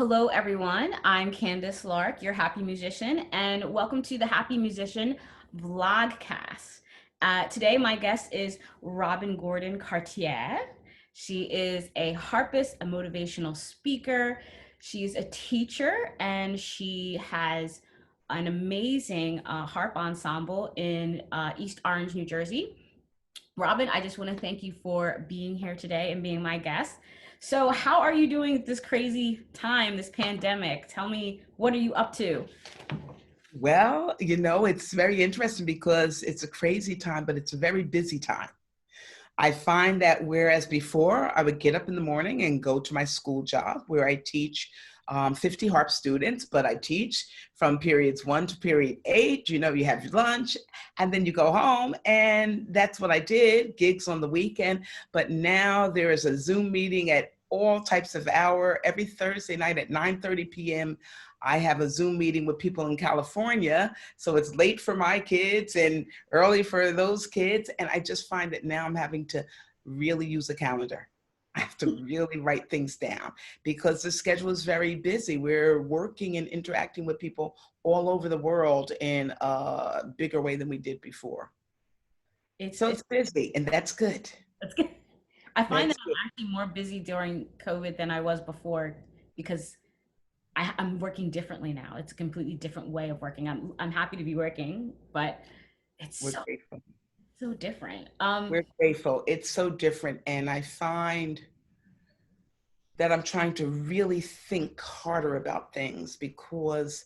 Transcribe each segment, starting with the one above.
Hello, everyone. I'm Candice Lark, your happy musician, and welcome to the Happy Musician Vlogcast. Today, my guest is Robbin Gordan Cartier. She is a harpist, a motivational speaker. She's a teacher, and she has an amazing harp ensemble in East Orange, New Jersey. Robbin, I just want to thank you for being here today and being my guest. So, how are you doing this crazy time, this pandemic? Tell me, what are you up to? Well, it's very interesting because it's a crazy time, but it's a very busy time. I find that whereas before I would get up in the morning and go to my school job where I teach 50 harp students, but I teach from periods 1 to period 8. You have your lunch and then you go home, and that's what I did, gigs on the weekend. But now there is a Zoom meeting at all types of hour. Every Thursday night at 9:30 p.m. I have a Zoom meeting with people in California. So it's late for my kids and early for those kids. And I just find that now I'm having to really use a calendar. I have to really write things down because the schedule is very busy. We're working and interacting with people all over the world in a bigger way than we did before. It's So it's it's busy, and that's good. it's good. I find that That's I'm good. actually more busy during COVID than I was before because I'm working differently now. It's a completely different way of working. I'm happy to be working, but it's We're so grateful. so different. We're grateful. It's so different. And I find that I'm trying to really think harder about things because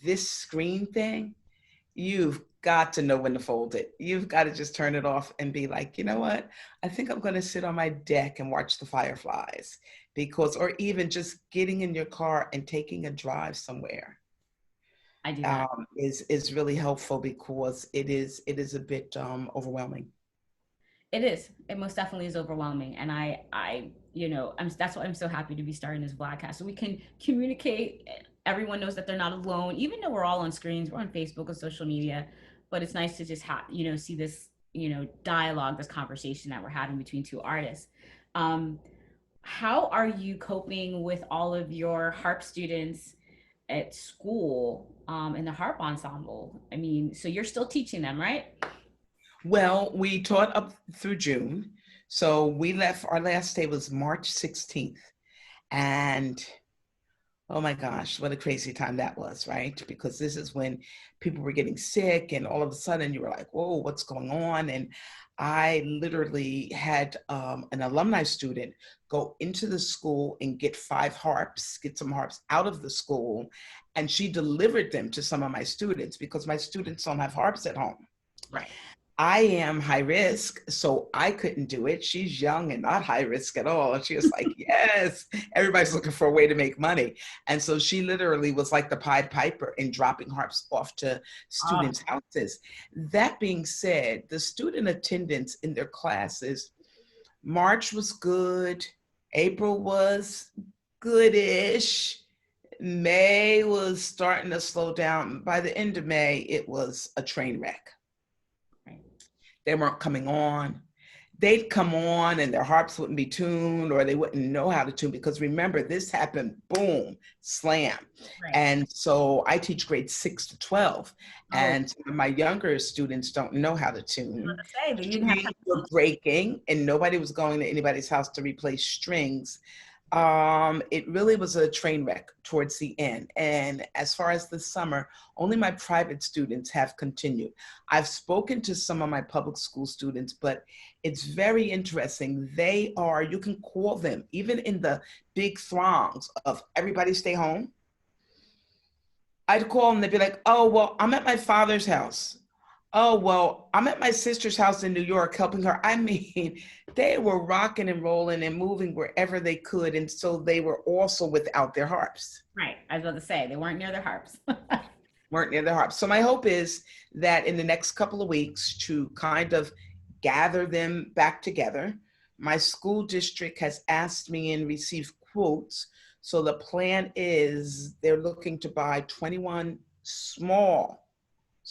this screen thing, you've got to know when to fold it. You've got to just turn it off and be like, you know what? I think I'm going to sit on my deck and watch the fireflies or even just getting in your car and taking a drive somewhere I do that. is really helpful because it is a bit overwhelming. It is. It most definitely is overwhelming, and that's why I'm so happy to be starting this podcast so we can communicate. Everyone knows that they're not alone, even though we're all on screens, we're on Facebook and social media. But it's nice to just have see this dialogue, this conversation that we're having between two artists. Um, how are you coping with all of your harp students at school in the harp ensemble? I mean, so you're still teaching them, right? Well, we taught up through June. So we left, our last day was March 16th. And oh my gosh, what a crazy time that was, right? Because this is when people were getting sick, and all of a sudden you were like, whoa, what's going on? And I literally had an alumni student go into the school and get get some harps out of the school. And she delivered them to some of my students because my students don't have harps at home. Right. I am high risk, so I couldn't do it. She's young and not high risk at all. And she was like, yes, everybody's looking for a way to make money. And so she literally was like the Pied Piper in dropping harps off to students' houses. That being said, the student attendance in their classes, March was good, April was goodish. May was starting to slow down. By the end of May, it was a train wreck. Right. They weren't coming on. They'd come on and their harps wouldn't be tuned, or they wouldn't know how to tune, because remember, this happened, boom, slam. Right. And so I teach grades 6 to 12, Oh, and some of my younger students don't know how to I was tune. about to say they didn't have Strings were breaking and nobody was going to anybody's house to replace strings. It really was a train wreck towards the end. And as far as the summer, only my private students have continued. I've spoken to some of my public school students, but it's very interesting. You can call them, even in the big throngs of everybody stay home. I'd call them, they'd be like, oh, well, I'm at my father's house. Oh, well, I'm at my sister's house in New York helping her. I mean, they were rocking and rolling and moving wherever they could. And so they were also without their harps, right. I was about to say they weren't near their harps. weren't near their harps. So my hope is that in the next couple of weeks to kind of gather them back together. My school district has asked me and received quotes. So the plan is they're looking to buy 21 small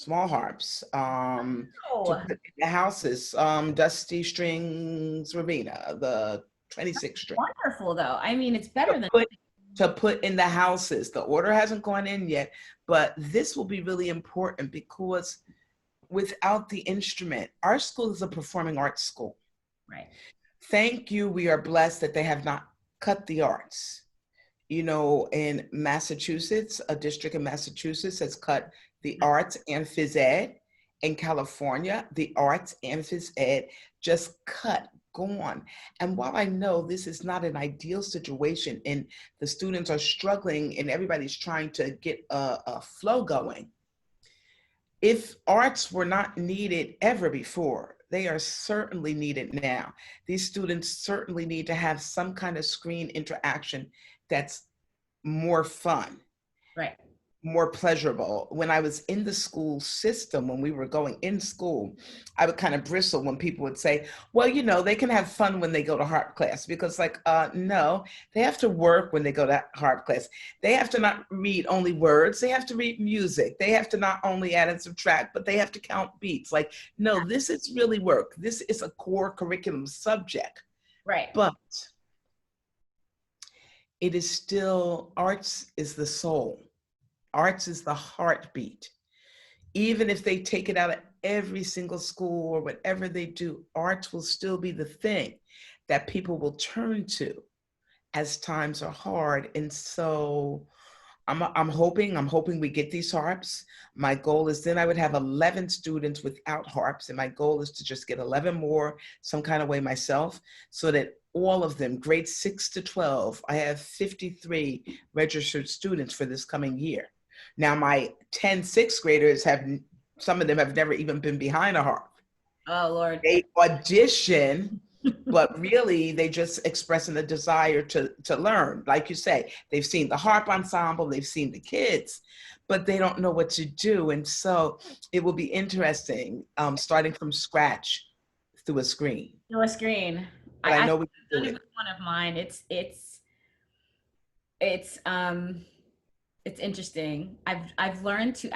harps to Oh, put in the houses. Dusty Strings Ravina, the 26 string. wonderful though. I mean, it's better To than put, to put in the houses. The order hasn't gone in yet, but this will be really important because without the instrument, our school is a performing arts school. Right. Thank you. We are blessed that they have not cut the arts. You know, in Massachusetts, a district in Massachusetts has cut the arts and phys ed. In California, the arts and phys ed just cut, gone. And while I know this is not an ideal situation and the students are struggling and everybody's trying to get a flow going, if arts were not needed ever before, they are certainly needed now. These students certainly need to have some kind of screen interaction that's more fun, Right. more pleasurable. When I was in the school system, when we were going in school, I would kind of bristle when people would say, well, you know, they can have fun when they go to harp class, because like, no, they have to work when they go to harp class. They have to not read only words, they have to read music. They have to not only add and subtract, but they have to count beats. Like, no, this is really work. This is a core curriculum subject. Right. But it is still, arts is the soul. Arts is the heartbeat. Even if they take it out of every single school or whatever they do, arts will still be the thing that people will turn to as times are hard. And so I'm hoping we get these harps. My goal is then I would have 11 students without harps. And my goal is to just get 11 more some kind of way myself, so that all of them, grades 6 to 12, I have 53 registered students for this coming year. Now, my 10 sixth graders some of them have never even been behind a harp. Oh, Lord. They audition, but really they just expressing the desire to learn. Like you say, they've seen the harp ensemble, they've seen the kids, but they don't know what to do. And so it will be interesting, starting from scratch through a screen. Through a screen. But I know we can do it. One of mine. It's interesting. I've learned to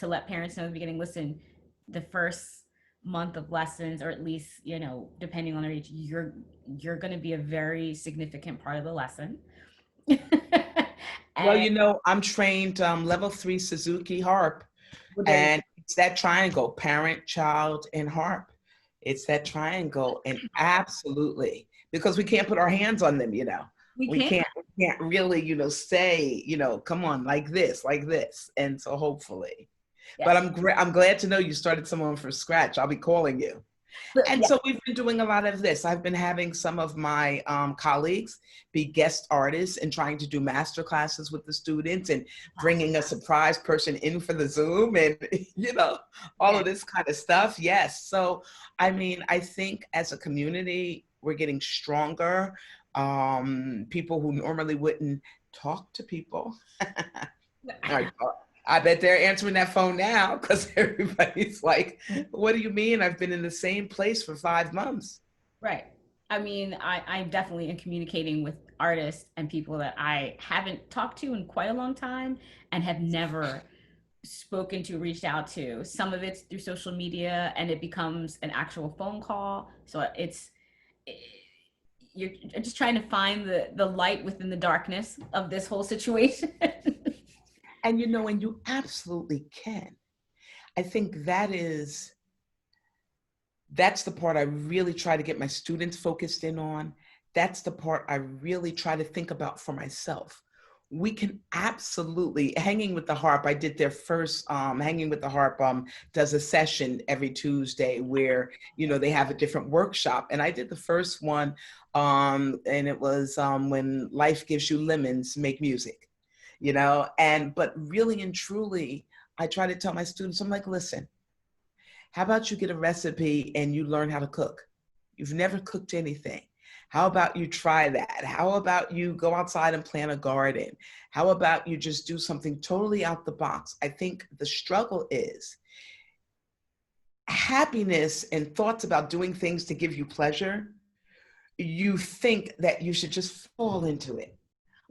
let parents know at the beginning, listen, the first month of lessons, or at least, you know, depending on their age, you're going to be a very significant part of the lesson. Well, you know, I'm trained level 3 Suzuki harp, and it's that triangle, parent, child, and harp. It's that triangle, and absolutely, because we can't put our hands on them, you know. We can't really, you know, say, you know, come on, like this. And so hopefully, yes. But I'm glad to know you started someone from scratch. I'll be calling you. And so we've been doing a lot of this. I've been having some of my colleagues be guest artists and trying to do master classes with the students and bringing a surprise person in for the Zoom and, you know, all of this kind of stuff. Yes. So, I mean, I think as a community, we're getting stronger. People who normally wouldn't talk to people. I bet they're answering that phone now, because everybody's like, what do you mean? I've been in the same place for 5 months. Right. I mean, I definitely am communicating with artists and people that I haven't talked to in quite a long time and have never spoken to, reached out to. Some of it's through social media and it becomes an actual phone call. So you're just trying to find the light within the darkness of this whole situation. And, you know, and you absolutely can. I think that's the part I really try to get my students focused in on. That's the part I really try to think about for myself. We can absolutely, Hanging with the Harp, I did their first, Hanging with the Harp does a session every Tuesday where, you know, they have a different workshop. And I did the first one, and it was When Life Gives You Lemons, Make Music. You know, but really and truly, I try to tell my students, I'm like, listen, how about you get a recipe and you learn how to cook? You've never cooked anything. How about you try that? How about you go outside and plant a garden? How about you just do something totally out the box? I think the struggle is happiness and thoughts about doing things to give you pleasure. You think that you should just fall into it.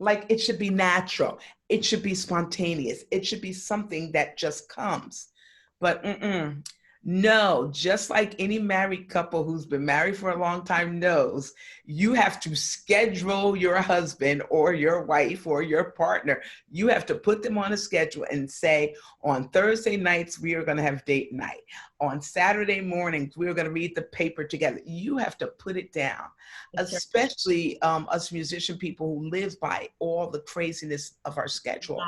Like it should be natural. It should be spontaneous. It should be something that just comes. But No, just like any married couple who's been married for a long time knows, you have to schedule your husband or your wife or your partner. You have to put them on a schedule and say, on Thursday nights, we are going to have date night. On Saturday mornings, we are going to read the paper together. You have to put it down, Sure. especially us musician people who live by all the craziness of our schedule.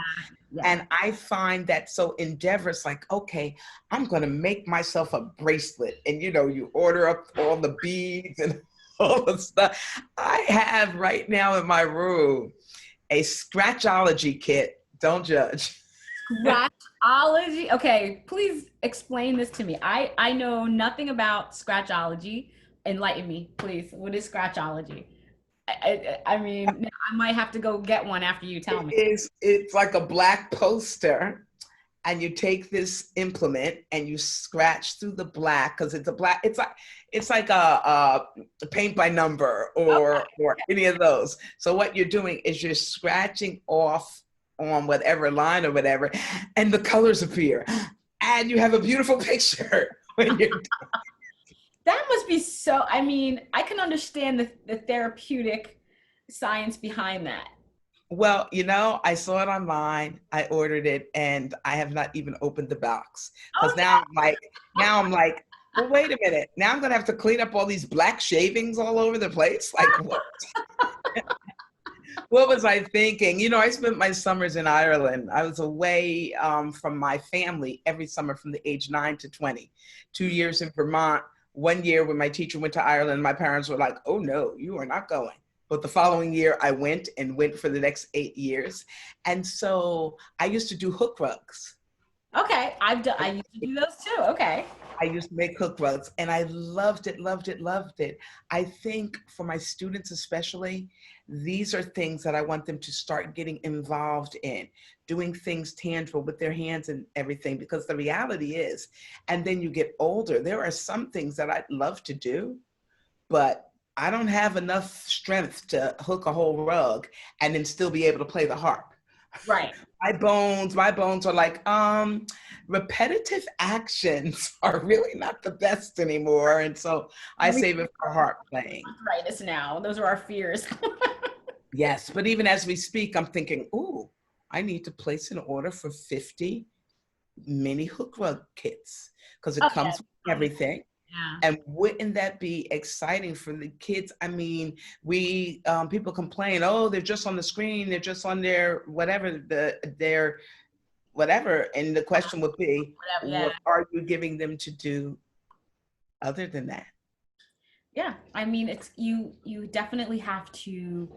Yeah. And I find that so endeavorous, like, okay, I'm going to make myself a bracelet. And, you order up all the beads and all the stuff. I have right now in my room a scratchology kit. Don't judge. Scratchology. Okay, please explain this to me. I know nothing about scratchology. Enlighten me, please. What is scratchology? I mean, I might have to go get one after you tell me. It's like a black poster, and you take this implement and you scratch through the black, because it's like a paint by number or any of those. So what you're doing is you're scratching off on whatever line or whatever, and the colors appear, and you have a beautiful picture when you're. That must be so, I mean, I can understand the therapeutic science behind that. Well, I saw it online, I ordered it, and I have not even opened the box, Oh because now I'm like, well, wait a minute. Now I'm gonna have to clean up all these black shavings all over the place. Like, what was I thinking? I spent my summers in Ireland. I was away from my family every summer from the age 9 to 20. 2 years in Vermont. 1 year when my teacher went to Ireland, my parents were like, "Oh no, you are not going." But the following year, I went for the next 8 years. And so I used to do hook rugs. Okay, I used to do those too. Okay. I used to make hook rugs, and I loved it, loved it, loved it. I think for my students especially, these are things that I want them to start getting involved in, doing things tangible with their hands and everything, because the reality is, and then you get older, there are some things that I'd love to do, but I don't have enough strength to hook a whole rug and then still be able to play the harp. Right. My bones are like, repetitive actions are really not the best anymore. And so I Let me save it for harp playing. arthritis now. Those are our fears. Yes, but even as we speak, I'm thinking, ooh, I need to place an order for 50 mini hook rug kits, because it Okay. comes with everything. Yeah. And wouldn't that be exciting for the kids? I mean, people complain, oh, they're just on the screen, they're just on their whatever, their whatever. And the question would be, Whatever. Yeah. what are you giving them to do other than that? Yeah. I mean, it's you definitely have to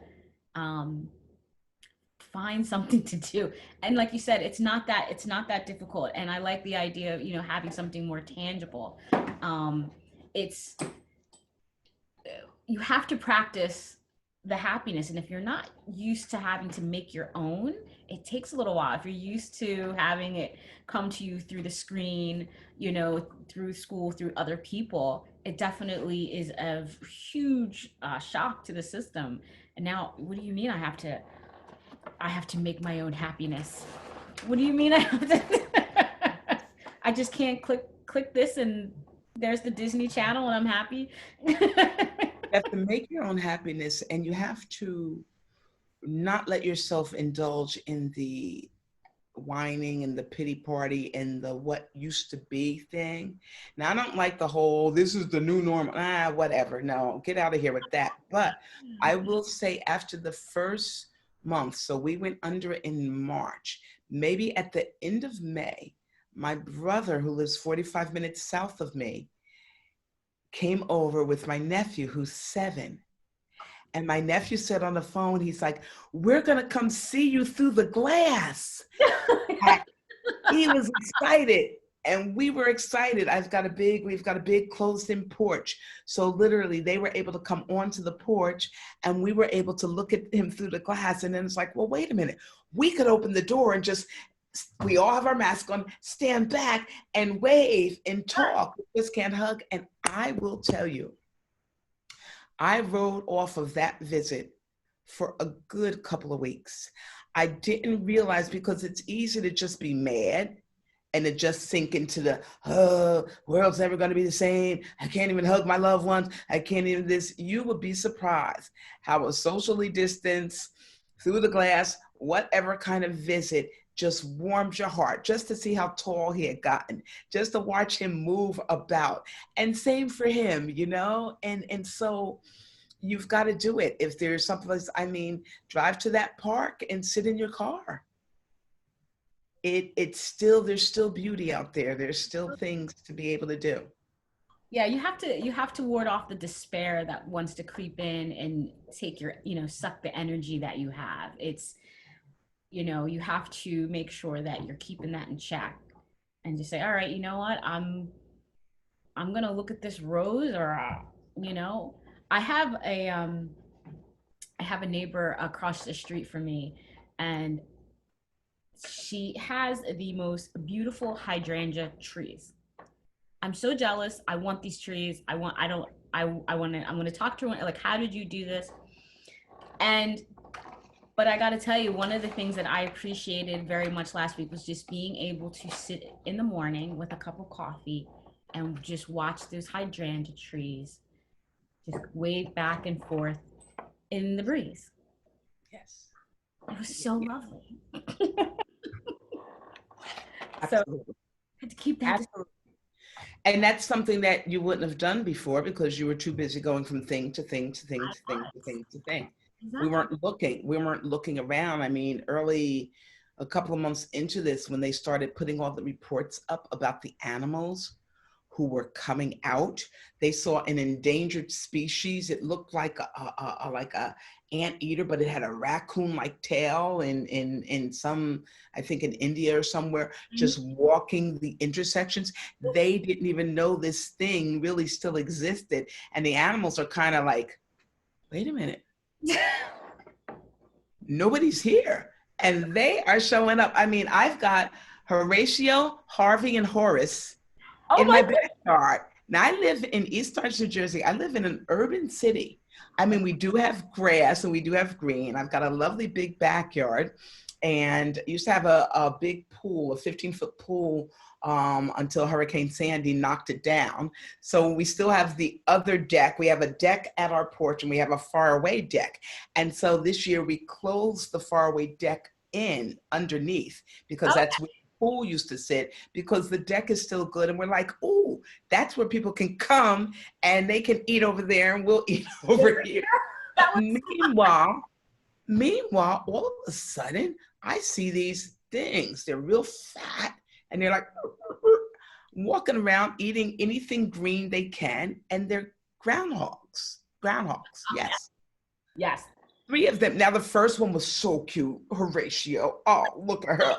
um find something to do. And like you said, it's not that difficult. And I like the idea of, having something more tangible. It's You have to practice the happiness. And if you're not used to having to make your own, it takes a little while. If you're used to having it come to you through the screen, through school, through other people, it definitely is a huge shock to the system. And now, what do you mean I have to make my own happiness? What do you mean I have to? I just can't click this and there's the Disney Channel and I'm happy. You have to make your own happiness, and you have to not let yourself indulge in the whining and the pity party and the what used to be thing. Now, I don't like the whole, this is the new normal, whatever. No, get out of here with that. But I will say, after the first month, so we went under it in March, maybe at the end of May, my brother, who lives 45 minutes south of me, came over with my nephew, who's 7. And my nephew said on the phone, he's like, we're going to come see you through the glass. He was excited, and we were excited. We've got a big closed-in porch. So literally they were able to come onto the porch, and we were able to look at him through the glass. And then it's like, well, wait a minute. We could open the door and we all have our masks on, stand back and wave and talk. We just can't hug. And I will tell you, I rode off of that visit for a good couple of weeks. I didn't realize, because it's easy to just be mad and it just sink into the, world's never going to be the same. I can't even hug my loved ones. I can't even this. You would be surprised how a socially distanced, through the glass, whatever kind of visit just warms your heart, just to see how tall he had gotten, just to watch him move about. And same for him, and so you've got to do it. If there's someplace, drive to that park and sit in your car. It's still, there's still beauty out there. There's still things to be able to do. Yeah, you have to ward off the despair that wants to creep in and take your, suck the energy that you have. It's, you have to make sure that you're keeping that in check and just say, all right, you know what? I'm gonna look at this rose, or you know, I have a I have a neighbor across the street from me, and she has the most beautiful hydrangea trees. I'm so jealous. I want these trees. I don't, I want to, I'm going to talk to her. Like, how did you do this? And, but I got to tell you, one of the things that I appreciated very much last week was just being able to sit in the morning with a cup of coffee and just watch those hydrangea trees just wave back and forth in the breeze. Yes. It was so lovely. So Absolutely. I had to keep that. Absolutely. And that's something that you wouldn't have done before because you were too busy going from thing to thing to thing to thing to thing to thing. Exactly. We weren't looking around. Early, a couple of months into this, when they started putting all the reports up about the animals who were coming out, they saw an endangered species. It looked like a anteater, but it had a raccoon-like tail in some, I think in India or somewhere, just walking the intersections. They didn't even know this thing really still existed. And the animals are kind of like, wait a minute, nobody's here. And they are showing up. I've got Horatio, Harvey, and Horace in my backyard. Now, I live in East Orange, New Jersey. I live in an urban city. We do have grass and we do have green. I've got a lovely big backyard, and used to have a big pool, a 15-foot pool, until Hurricane Sandy knocked it down. So we still have the other deck. We have a deck at our porch and we have a faraway deck. And so this year we closed the faraway deck in underneath because that's where pool used to sit, because the deck is still good, and we're like, oh, that's where people can come and they can eat over there and we'll eat over here. Meanwhile, all of a sudden I see these things. They're real fat and they're like walking around eating anything green they can, and they're groundhogs. Yes. Yes. 3 of them. Now the first one was so cute, Horatio. Oh, look at her.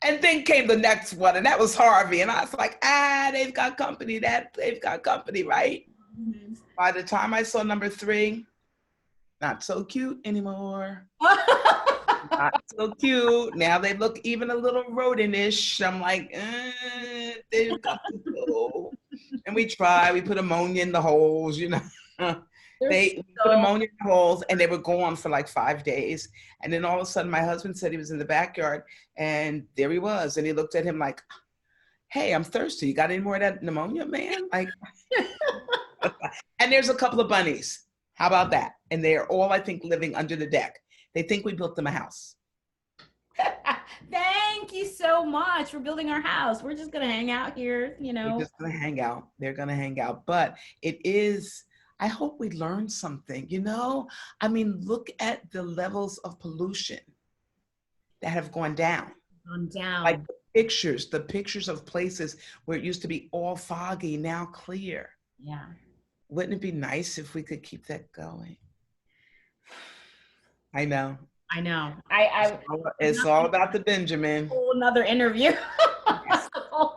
And then came the next one, and that was Harvey. And I was like, they've got company, right? Mm-hmm. By the time I saw number 3, not so cute anymore. Not so cute. Now they look even a little rodent-ish. I'm like, they've got to go. And we put ammonia in the holes, They put ammonia in the holes, and they were gone for like 5 days. And then all of a sudden, my husband said he was in the backyard, and there he was. And he looked at him like, hey, I'm thirsty. You got any more of that pneumonia, man? Like, and there's a couple of bunnies. How about that? And they're all, I think, living under the deck. They think we built them a house. Thank you so much for building our house. We're just going to hang out here, They're just going to hang out. They're going to hang out. But it is... I hope we learn something, look at the levels of pollution that have gone down. Like the pictures of places where it used to be all foggy, now clear. Yeah. Wouldn't it be nice if we could keep that going? I know. It's all about the Benjamin. Whole another interview. Yes. A whole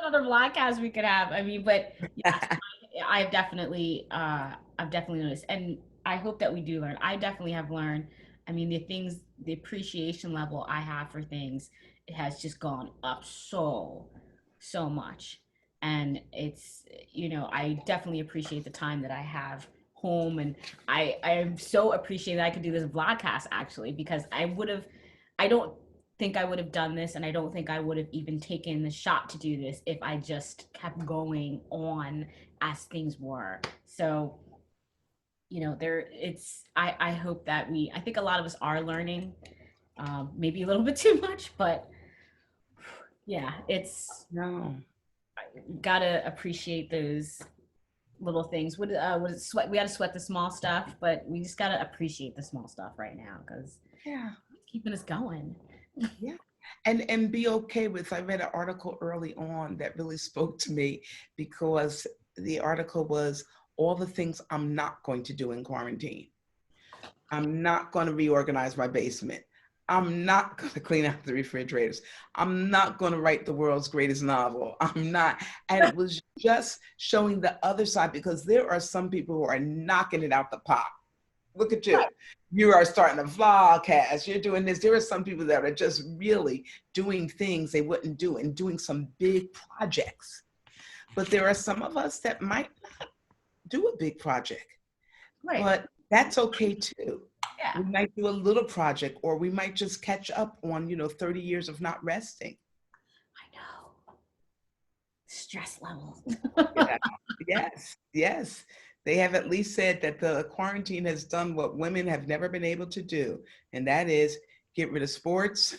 another Vlogcast we could have. But yes, I've definitely noticed, and I hope that we do learn. I definitely have learned. The appreciation level I have for things, it has just gone up so much, and it's, I definitely appreciate the time that I have home, and I am so appreciative that I could do this Vlogcast actually, because I don't think I would have done this, and I don't think I would have even taken the shot to do this if I just kept going on as things were. So, I hope that I think a lot of us are learning, maybe a little bit too much, but yeah, it's No. gotta appreciate those little things. What is sweat? We gotta sweat the small stuff, but we just gotta appreciate the small stuff right now because Yeah. it's keeping us going. Yeah. And be okay with, I read an article early on that really spoke to me because the article was all the things I'm not going to do in quarantine. I'm not going to reorganize my basement. I'm not going to clean out the refrigerators. I'm not going to write the world's greatest novel. I'm not. And it was just showing the other side because there are some people who are knocking it out the park. Look at you. You are starting a vlogcast. You're doing this. There are some people that are just really doing things they wouldn't do and doing some big projects. But there are some of us that might not do a big project. Right. But that's okay too. Yeah. We might do a little project, or we might just catch up on, 30 years of not resting. I know. Stress levels. Yeah. Yes, yes. They have at least said that the quarantine has done what women have never been able to do, and that is get rid of sports.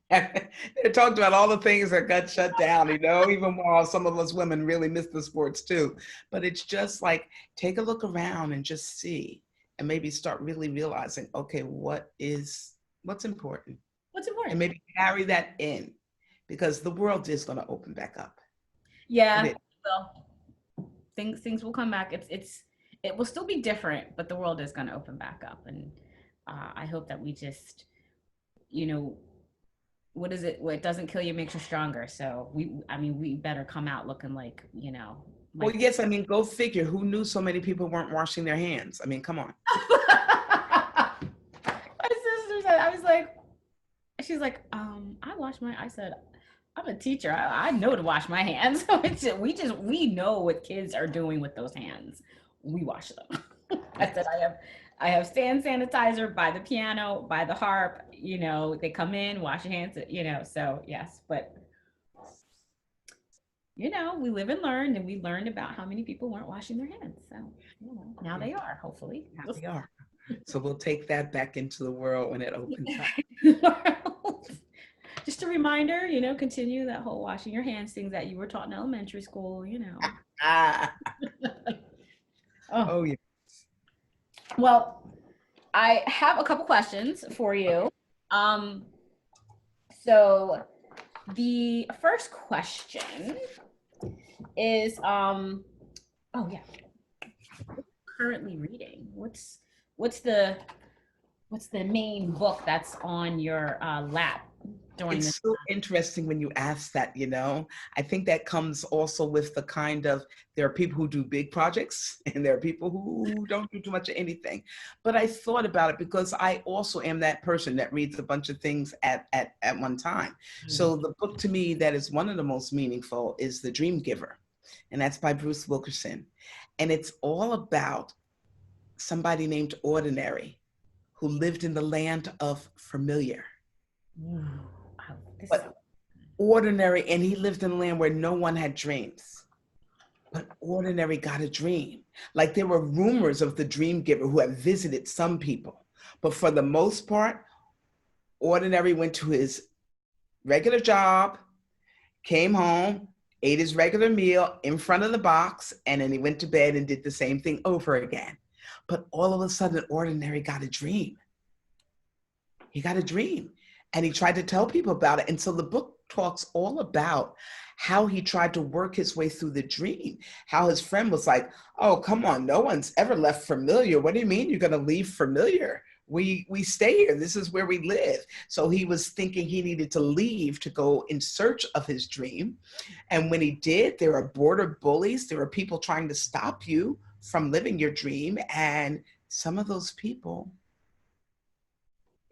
They talked about all the things that got shut down, even while some of us women really miss the sports too. But it's just like, take a look around and just see, and maybe start really realizing, okay, what's important? What's important? And maybe carry that in, because the world is going to open back up. Yeah. Well, things will come back. It will still be different, but the world is going to open back up, and I hope that we just, what is it? What doesn't kill you makes you stronger. So we better come out looking like, Well, yes, go figure. Who knew so many people weren't washing their hands? Come on. My sister said, I was like, she's like, I said, I'm a teacher. I know to wash my hands. We know what kids are doing with those hands. We wash them. I said, I have stand sanitizer by the piano, by the harp, they come in, wash your hands, so yes, but we live and learn, and we learned about how many people weren't washing their hands. So, now they are, hopefully. Now they are. So we'll take that back into the world when it opens up. Just a reminder, continue that whole washing your hands things that you were taught in elementary school, Oh, yeah. Well, I have a couple questions for you. So the first question is, oh yeah, currently reading. What's the main book that's on your lap during this? It's so interesting when you ask that, I think that comes also with the kind of, there are people who do big projects and there are people who don't do too much of anything. But I thought about it because I also am that person that reads a bunch of things at one time. Mm-hmm. So the book to me that is one of the most meaningful is The Dream Giver. And that's by Bruce Wilkinson. And it's all about somebody named Ordinary who lived in the land of familiar. But ordinary, and he lived in a land where no one had dreams. But Ordinary got a dream. Like there were rumors of the dream giver who had visited some people. But for the most part, Ordinary went to his regular job, came home, ate his regular meal in front of the box, and then he went to bed and did the same thing over again. But all of a sudden, Ordinary got a dream. He got a dream. And he tried to tell people about it. And so the book talks all about how he tried to work his way through the dream, how his friend was like, oh, come on, no one's ever left familiar. What do you mean you're going to leave familiar? We stay here. This is where we live. So he was thinking he needed to leave to go in search of his dream. And when he did, there were border bullies. There were people trying to stop you from living your dream. And some of those people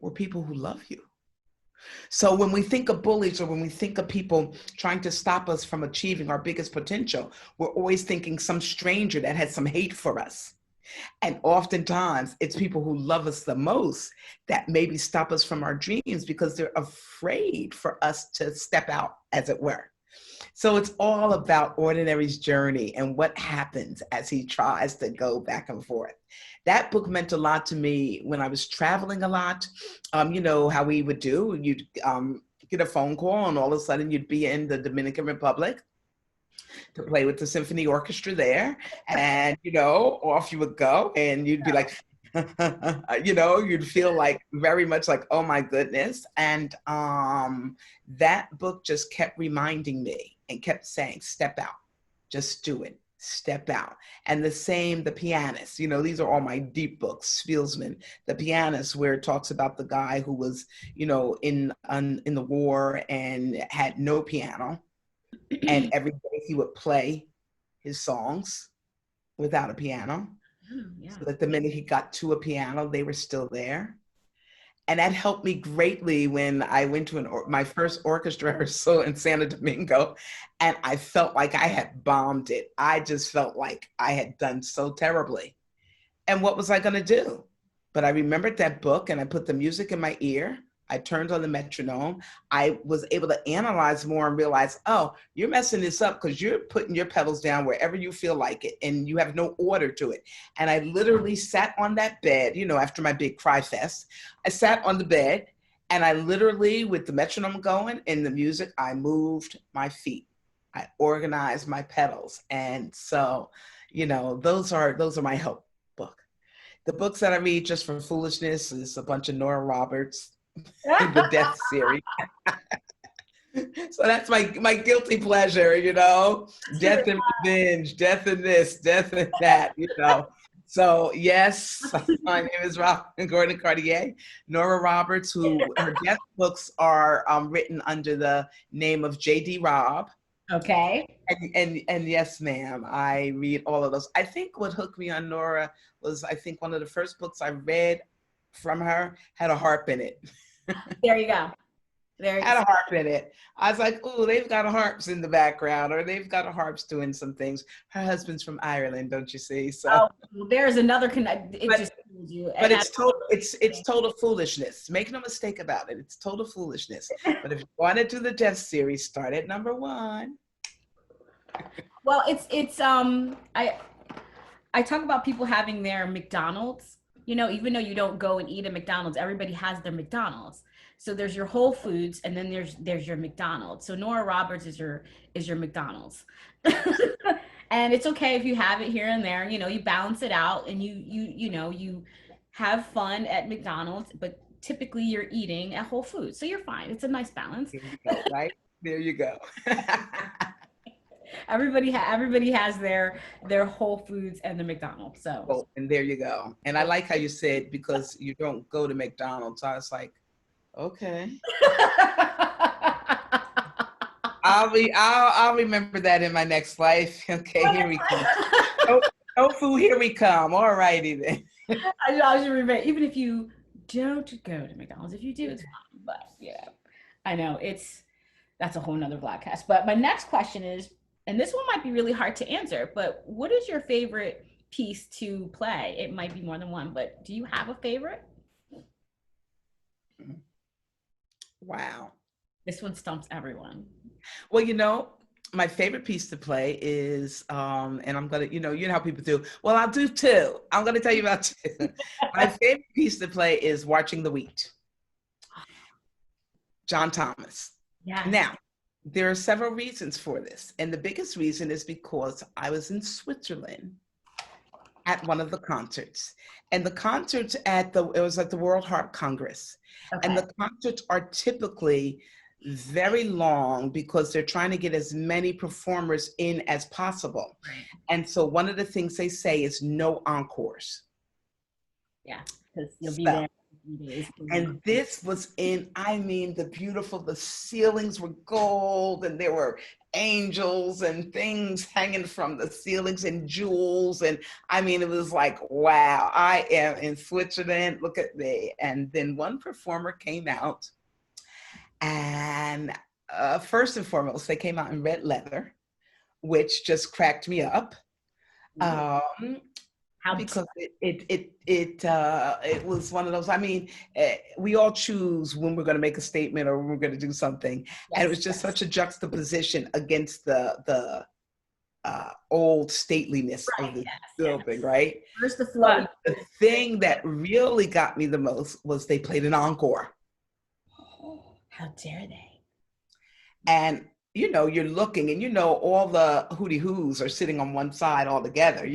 were people who love you. So when we think of bullies, or when we think of people trying to stop us from achieving our biggest potential, we're always thinking some stranger that had some hate for us. And oftentimes it's people who love us the most that maybe stop us from our dreams because they're afraid for us to step out, as it were. So it's all about Ordinary's journey and what happens as he tries to go back and forth. That book meant a lot to me when I was traveling a lot. You know how we would do, you'd get a phone call and all of a sudden you'd be in the Dominican Republic to play with the symphony orchestra there. And, you know, off you would go and you'd be like, you know, you'd feel like very much like, oh my goodness. And that book just kept reminding me and kept saying, step out, just do it, step out. And the same, The Pianist, you know, these are all my deep books, Spielsman, The Pianist, where it talks about the guy who was, you know, in the war and had no piano. And every day he would play his songs without a piano. Yeah. So that the minute he got to a piano, they were still there. And that helped me greatly when I went to my first orchestra rehearsal in Santo Domingo, and I felt like I had bombed it. I just felt like I had done so terribly. And what was I going to do? But I remembered that book and I put the music in my ear. I turned on the metronome. I was able to analyze more and realize, oh, you're messing this up because you're putting your pedals down wherever you feel like it and you have no order to it. And I literally sat on that bed, you know, after my big cry fest, I sat on the bed and I literally, with the metronome going and the music, I moved my feet. I organized my pedals. And so, you know, those are my help book. The books that I read just for foolishness is a bunch of Nora Roberts, the Death series. So that's my guilty pleasure, you know, Death and Revenge, Death and this, Death and that, you know. So yes, my name is Robbin Gordan Cartier. Nora Roberts, who her death books are written under the name of J.D. Robb. Okay. And yes, ma'am, I read all of those. I think what hooked me on Nora was, I think one of the first books I read from her had a harp in it. There you go. There Had a harp in it. I was like, oh, they've got harps in the background, or they've got a harps doing some things. Her husband's from Ireland, don't you see? So, there's another connect. It just tells you. But it's total foolishness. Make no mistake about it. It's total foolishness. But if you want to do the Death series, start at number 1. Well, I talk about people having their McDonald's. You know, even though you don't go and eat at McDonald's, everybody has their McDonald's. So there's your Whole Foods, and then there's your McDonald's. So Nora Roberts is your McDonald's. And it's okay if you have it here and there. You know, you balance it out, and you have fun at McDonald's, but typically you're eating at Whole Foods, so you're fine. It's a nice balance. There you go, right? There you go. Everybody has their Whole Foods and the McDonald's. So and there you go. And I like how you said, because you don't go to McDonald's. I was like, okay. I'll remember that in my next life. Okay, here we come. Tofu, here we come. All righty then. I should remember, even if you don't go to McDonald's, if you do, it's fine. But yeah, I know that's a whole nother Vlogcast. But my next question is, and this one might be really hard to answer, but what is your favorite piece to play? It might be more than one, but do you have a favorite? Wow. This one stumps everyone. Well, you know, my favorite piece to play is, and I'm gonna, you know how people do. Well, I'll do 2. I'm gonna tell you about 2. My favorite piece to play is Watching the Wheat. John Thomas. Yeah. Now, there are several reasons for this. And the biggest reason is because I was in Switzerland at one of the concerts. And the concerts it was at the World Harp Congress. Okay. And the concerts are typically very long because they're trying to get as many performers in as possible. Right. And so one of the things they say is no encores. Yeah, because you'll be there. And this was the ceilings were gold, and there were angels and things hanging from the ceilings and jewels. And I mean, it was like, wow, I am in Switzerland. Look at me. And then one performer came out, and first and foremost, they came out in red leather, which just cracked me up. How because it was one of those. I mean, we all choose when we're going to make a statement or when we're going to do something, and it yes, was just such a juxtaposition against the old stateliness right, of this yes, building, yes. right? First the flow. But the thing that really got me the most was they played an encore. Oh, how dare they? And you're looking and all the hooty hoos are sitting on one side all together,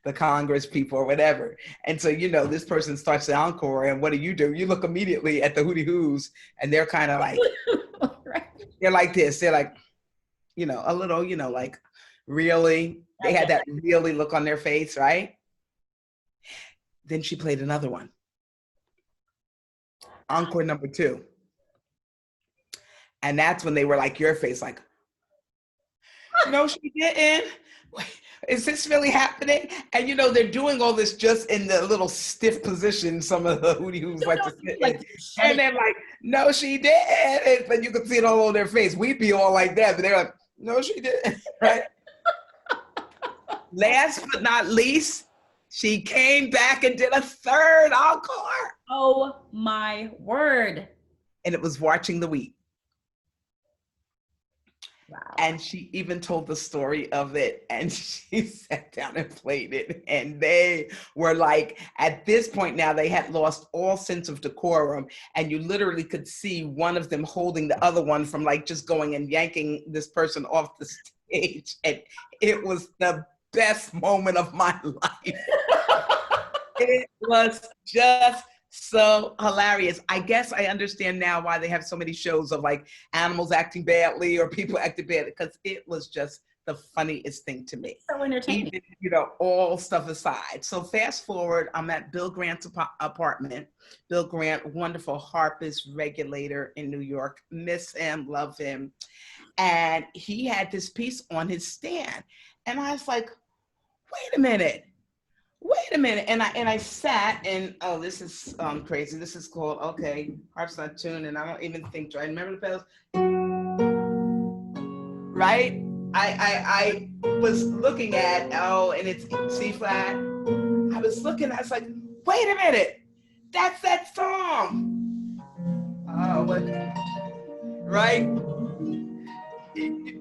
the Congress people or whatever. And so, this person starts the encore, and what do? You look immediately at the hooty hoos, and they're kind of like, Right. they're like this. They're like, a little, like, really? They had that really look on their face, right? Then she played another one. Encore number 2. And that's when they were like your face, like, no, she didn't. Wait, is this really happening? And they're doing all this just in the little stiff position some of the hootie hoos like to sit in. And they're like, no, she didn't. But you could see it all on their face. We'd be all like that, but they're like, no, she didn't. Right? Last but not least, she came back and did a third encore. Oh my word. And it was Watching the Wheat. Wow. And she even told the story of it, and she sat down and played it. And they were like, at this point now, they had lost all sense of decorum. And you literally could see one of them holding the other one from like just going and yanking this person off the stage. And it was the best moment of my life. It was just so hilarious. I guess I understand now why they have so many shows of like animals acting badly or people acting badly, because it was just the funniest thing to me. So entertaining. Even, all stuff aside. So fast forward, I'm at Bill Grant's apartment. Bill Grant, wonderful harpist, regulator in New York. Miss him, love him. And he had this piece on his stand. And I was like, wait a minute. And I sat and, oh, this is crazy. This is called, okay, harp's not tuned, and I don't even think, do I remember the pedals? Right? I was looking at, oh, and it's C flat. I was looking, I was like, wait a minute, that's that song. Oh, what? Right?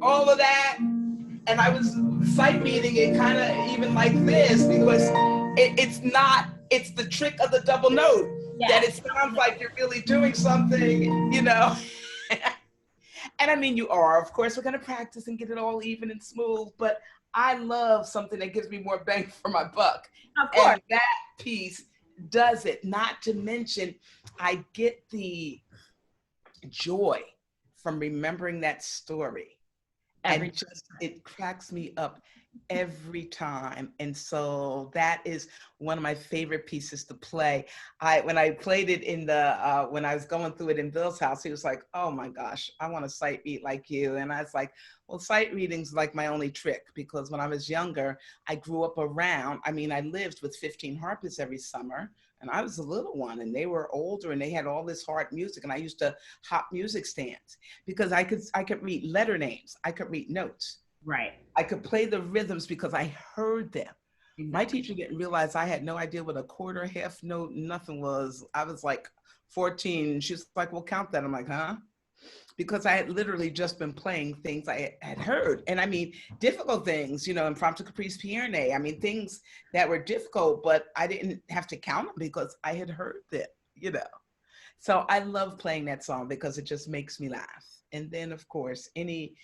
All of that. And I was sight reading it kind of even like this, because it's the trick of the double note, that it sounds like you're really doing something, And I mean, you are, of course, we're going to practice and get it all even and smooth, but I love something that gives me more bang for my buck. Of course. And that piece does it. Not to mention, I get the joy from remembering that story. It cracks me up every time. And so that is one of my favorite pieces to play. When I played it when I was going through it in Bill's house, he was like, oh my gosh, I want to sight read like you. And I was like, well, sight reading's like my only trick, because when I was younger, I grew up I lived with 15 harpists every summer. And I was a little one, and they were older, and they had all this hard music. And I used to hop music stands because I could read letter names. I could read notes. Right. I could play the rhythms because I heard them. Exactly. My teacher didn't realize I had no idea what a quarter, half note, nothing was. I was like 14. She was like, well, count that. I'm like, huh? Because I had literally just been playing things I had heard. And I mean, difficult things, impromptu caprice pierne. I mean, things that were difficult, but I didn't have to count them because I had heard them, So I love playing that song because it just makes me laugh. And then, of course, any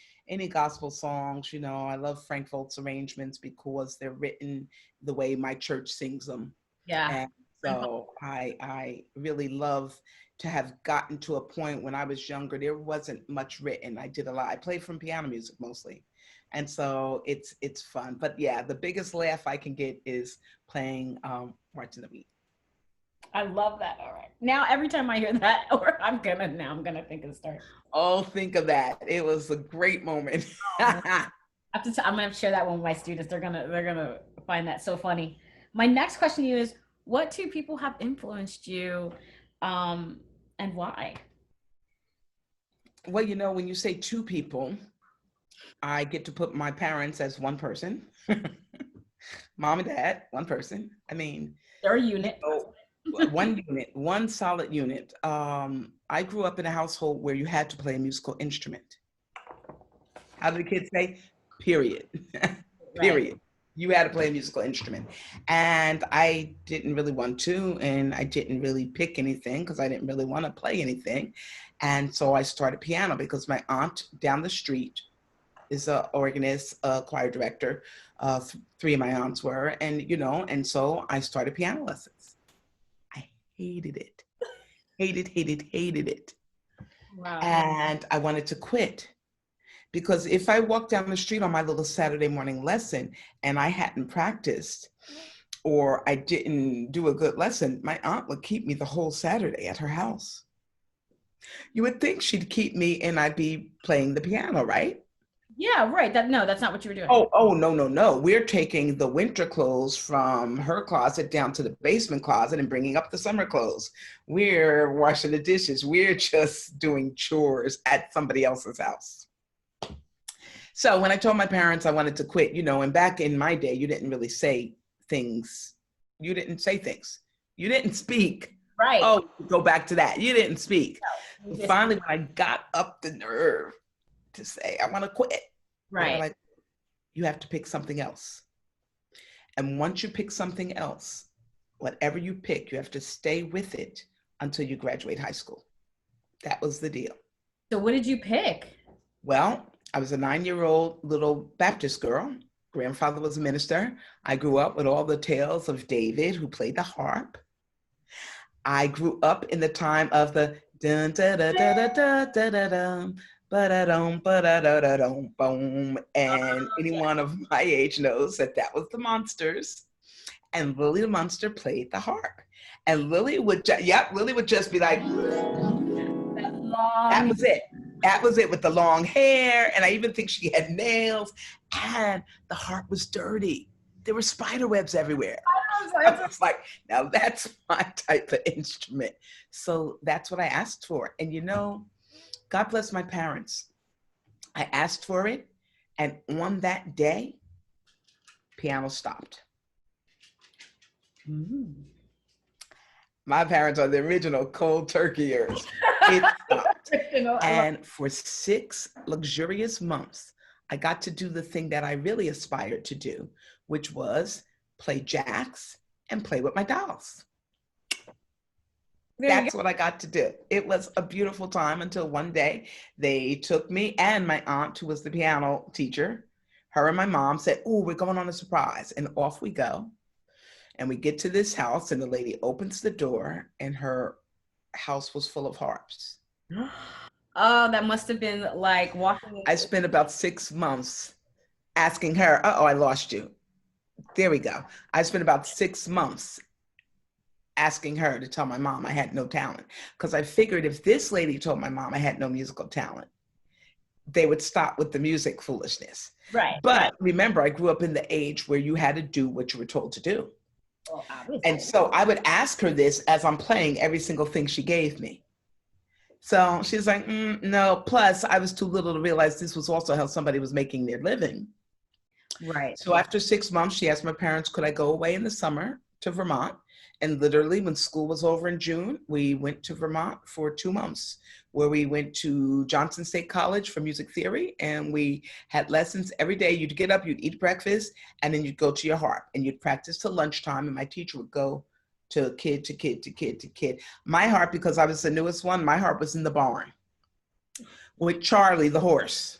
gospel songs, I love Frank Volk's arrangements because they're written the way my church sings them. Yeah. And so I really love to have gotten to a point when I was younger, there wasn't much written. I did a lot. I played from piano music mostly. And so it's fun. But yeah, the biggest laugh I can get is playing Watching the Wheat. I love that. All right. Now, every time I hear that, I'm gonna think of the story. Oh, think of that. It was a great moment. I'm gonna share that one with my students. They're gonna find that so funny. My next question to you is, what two people have influenced you, and why? Well, when you say two people, I get to put my parents as one person. Mom and dad, one person. I mean, They're a you unit. know, one unit, one solid unit. I grew up in a household where you had to play a musical instrument. How do the kids say? Period. Right. Period. You had to play a musical instrument. And I didn't really want to, and I didn't really pick anything because I didn't really want to play anything. And so I started piano because my aunt down the street is a organist, a choir director. Three of my aunts were, and so I started piano lessons. I hated it, hated it. Wow. And I wanted to quit because if I walked down the street on my little Saturday morning lesson and I hadn't practiced or I didn't do a good lesson, my aunt would keep me the whole Saturday at her house. You would think she'd keep me and I'd be playing the piano, right? Yeah, right. No, that's not what you were doing. Oh, no, no, no. We're taking the winter clothes from her closet down to the basement closet and bringing up the summer clothes. We're washing the dishes. We're just doing chores at somebody else's house. So when I told my parents I wanted to quit, and back in my day, you didn't really say things. You didn't say things. You didn't speak. Right. Oh, go back to that. You didn't speak. No, Finally, when I got up the nerve to say, I want to quit, they were right. like, you have to pick something else. And once you pick something else, whatever you pick, you have to stay with it until you graduate high school. That was the deal. So what did you pick? Well, I was a 9-year-old little Baptist girl. Grandfather was a minister. I grew up with all the tales of David, who played the harp. I grew up in the time of the dun da da da da da da da dum, ba-da-dum, ba-da-da-da-dum, boom. And anyone of my age knows that that was the Monsters. And Lily the Monster played the harp. And Lily would, Lily would just be like, That that long. was it. That was it with the long hair. And I even think she had nails. And the harp was dirty. There were spider webs everywhere. I was like, now that's my type of instrument. So that's what I asked for. And God bless my parents. I asked for it. And on that day, piano stopped. My parents are the original cold turkeyers. It stopped. And for 6 luxurious months, I got to do the thing that I really aspired to do, which was play jacks and play with my dolls. That's what I got to do. It was a beautiful time until one day they took me and my aunt, who was the piano teacher, her and my mom said, oh, we're going on a surprise. And off we go. And we get to this house and the lady opens the door and her house was full of harps. Oh, that must have been like walking. I spent about 6 months asking her, I lost you. There we go. I spent about 6 months asking her to tell my mom I had no talent. Because I figured if this lady told my mom I had no musical talent, they would stop with the music foolishness. Right. But remember, I grew up in the age where you had to do what you were told to do. Well, and so I would ask her this as I'm playing every single thing she gave me. So she's like, no. Plus, I was too little to realize this was also how somebody was making their living. Right. So after 6 months, she asked my parents, could I go away in the summer to Vermont? And literally when school was over in June, we went to Vermont for 2 months, where we went to Johnson State College for music theory. And we had lessons every day. You'd get up, you'd eat breakfast, and then you'd go to your harp and you'd practice till lunchtime. And my teacher would go to kid to kid to kid to kid. My harp, because I was the newest one, my harp was in the barn with Charlie the horse.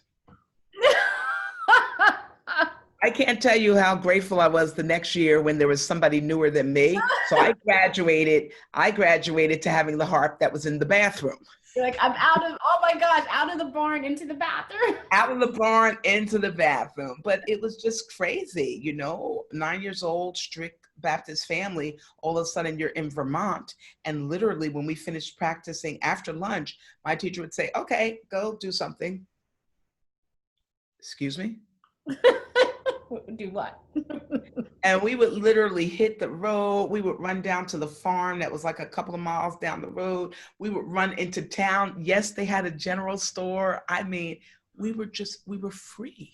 I can't tell you how grateful I was the next year when there was somebody newer than me. So I graduated to having the harp that was in the bathroom. You're like, I'm out of, oh my gosh, out of the barn into the bathroom. Out of the barn into the bathroom. But it was just crazy, 9 years old, strict Baptist family. All of a sudden you're in Vermont. And literally when we finished practicing after lunch, my teacher would say, okay, go do something. Excuse me? Do what? And we would literally hit the road. We would run down to the farm that was like a couple of miles down the road. We would run into town. Yes, they had a general store. I mean, we were free.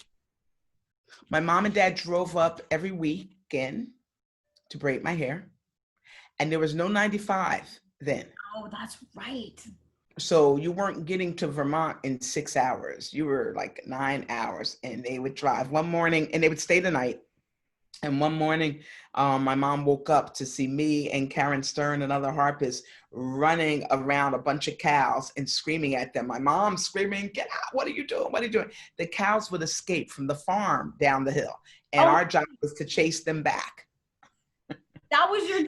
My mom and dad drove up every weekend to braid my hair, and there was no 95 then. Oh, that's right. So you weren't getting to Vermont in 6 hours. You were like 9 hours, and they would drive one morning and they would stay the night. And one morning, my mom woke up to see me and Karen Stern and other harpists running around a bunch of cows and screaming at them. My mom screaming, "Get out, what are you doing? What are you doing?" The cows would escape from the farm down the hill, and Oh, our job was to chase them back. that was your.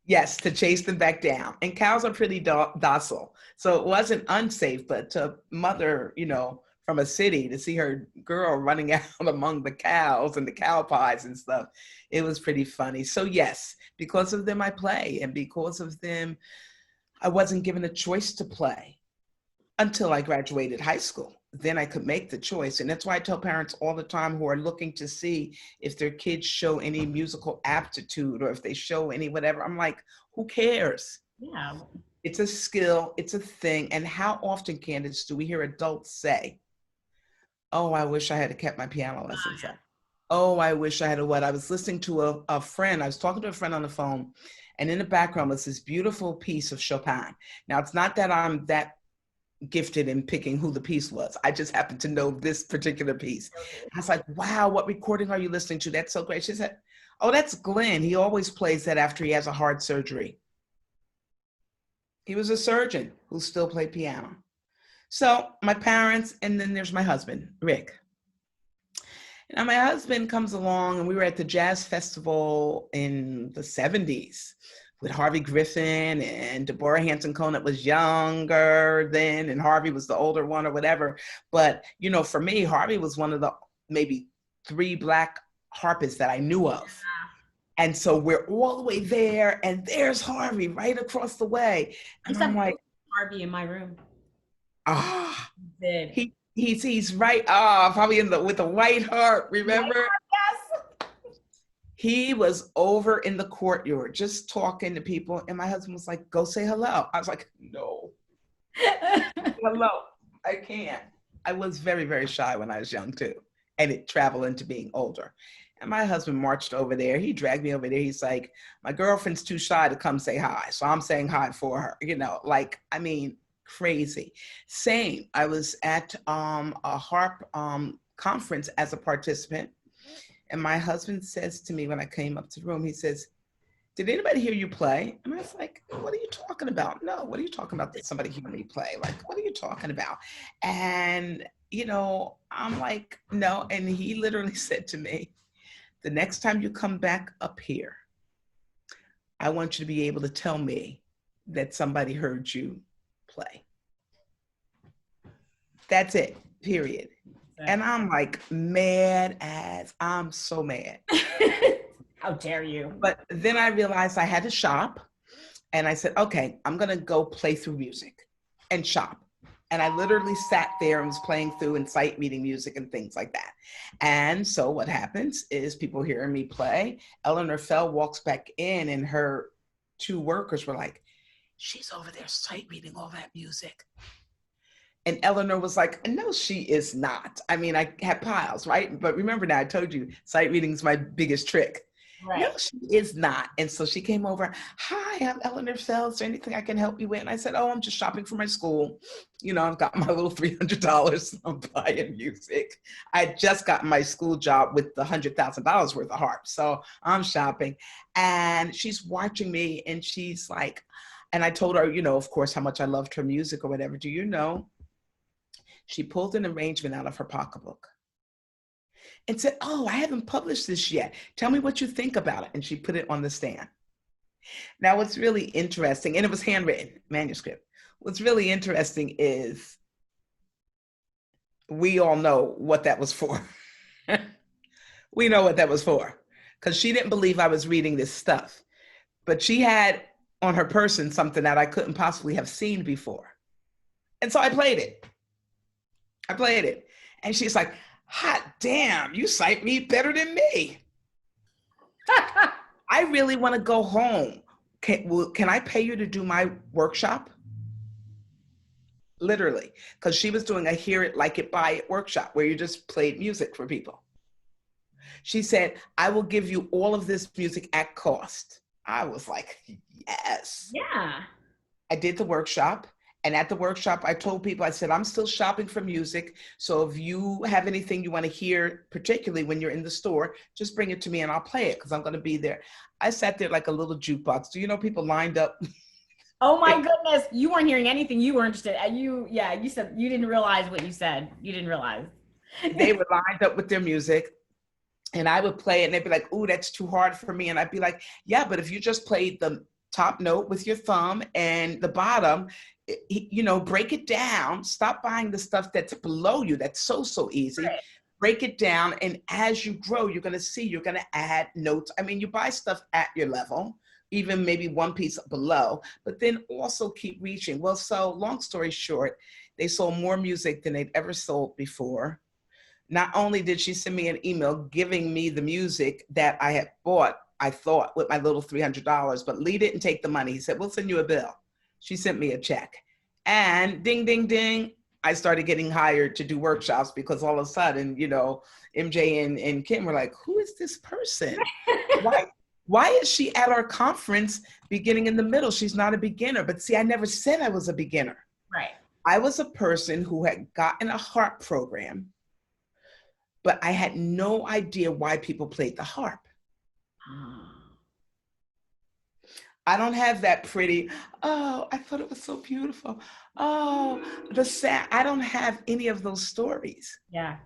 Yes, to chase them back down. And cows are pretty docile. So it wasn't unsafe, but to mother, from a city to see her girl running out among the cows and the cow pies and stuff, it was pretty funny. So yes, because of them, I play. And because of them, I wasn't given a choice to play until I graduated high school. Then I could make the choice. And that's why I tell parents all the time who are looking to see if their kids show any musical aptitude or if they show any whatever. I'm like, who cares? Yeah. It's a skill, it's a thing. And how often, Candace, do we hear adults say, "Oh, I wish I had kept my piano lessons up. Oh, I wish I had what?" I was listening to a friend. I was talking to a friend on the phone, and in the background was this beautiful piece of Chopin. Now, it's not that I'm that gifted in picking who the piece was. I just happened to know this particular piece. I was like, "Wow, what recording are you listening to? That's so great." She said, "Oh, that's Glenn. He always plays that after he has a heart surgery." He was a surgeon who still played piano. So my parents, and then there's my husband, Rick. Now my husband comes along, and we were at the jazz festival in the 70s with Harvey Griffin, and Deborah Hanson Conant was younger then, and Harvey was the older one or whatever. But, for me, Harvey was one of the maybe 3 Black harpists that I knew of. And so we're all the way there, and there's Harvey right across the way. And I'm like, Harvey in my room. Did. He's right, probably with the white heart, remember? Yes. He was over in the courtyard just talking to people, and my husband was like, "Go say hello." I was like, "No." Hello, I can't. I was very, very shy when I was young too, and it traveled into being older. And my husband marched over there. He dragged me over there. He's like, "My girlfriend's too shy to come say hi, so I'm saying hi for her." Crazy. Same. I was at a harp conference as a participant, and my husband says to me when I came up to the room, he says, "Did anybody hear you play?" And I was like, "What are you talking about? No, what are you talking about? Did somebody hear me play? Like, what are you talking about?" And, I'm like, "No." And he literally said to me, "The next time you come back up here, I want you to be able to tell me that somebody heard you play." That's it, period. And I'm like I'm so mad. How dare you? But then I realized I had to shop, and I said, "Okay, I'm gonna go play through music and shop." And I literally sat there and was playing through and sight reading music and things like that. And so what happens is people hearing me play, Eleanor Fell walks back in, and her 2 workers were like, "She's over there sight reading all that music." And Eleanor was like, "No, she is not." I mean, I had piles, right? But remember now, I told you, sight reading is my biggest trick. Right. "No, she is not." And so she came over, "Hi, I'm Eleanor Fells. Is there anything I can help you with?" And I said, "Oh, I'm just shopping for my school. I've got my little $300. I'm buying music. I had just gotten my school job with the $100,000 worth of harps. So I'm shopping." And she's watching me, and she's like, and I told her, of course, how much I loved her music or whatever. Do you know? She pulled an arrangement out of her pocketbook and said, "Oh, I haven't published this yet. Tell me what you think about it." And she put it on the stand. Now, what's really interesting, and it was handwritten, manuscript. What's really interesting is we all know what that was for. We know what that was for, because she didn't believe I was reading this stuff. But she had on her person something that I couldn't possibly have seen before. And so I played it. And she's like, "Hot damn, you sight read better than me." "I really want to go home. Can I pay you to do my workshop?" Literally, because she was doing a hear it, like it, buy it workshop where you just played music for people. She said, I will give you all of this music at cost. I was like, yes. Yeah. I did the workshop. And at the workshop, I told people, I said, I'm still shopping for music. So if you have anything you want to hear, particularly when you're in the store, just bring it to me and I'll play it because I'm going to be there. I sat there like a little jukebox. Do you know people lined up? Oh my goodness. You weren't hearing anything you were interested in. You said you didn't realize what you said. You didn't realize. They were lined up with their music. And I would play it and they'd be like, ooh, that's too hard for me. And I'd be like, yeah, but if you just played the top note with your thumb and the bottom, break it down. Stop buying the stuff that's below you. That's so easy. Right. Break it down. And as you grow, you're going to see, you're going to add notes. I mean, you buy stuff at your level, even maybe one piece below, but then also keep reaching. Well, so long story short, they sold more music than they'd ever sold before. Not only did she send me an email giving me the music that I had bought, I thought with my little $300, but Lee didn't take the money. He said, we'll send you a bill. She sent me a check. And ding, ding, ding, I started getting hired to do workshops because all of a sudden, MJ and Kim were like, who is this person? Why is she at our conference beginning in the middle? She's not a beginner. But see, I never said I was a beginner. Right. I was a person who had gotten a harp program, but I had no idea why people played the harp. I don't have that pretty, oh, I thought it was so beautiful. Oh, the sad, I don't have any of those stories. Yeah.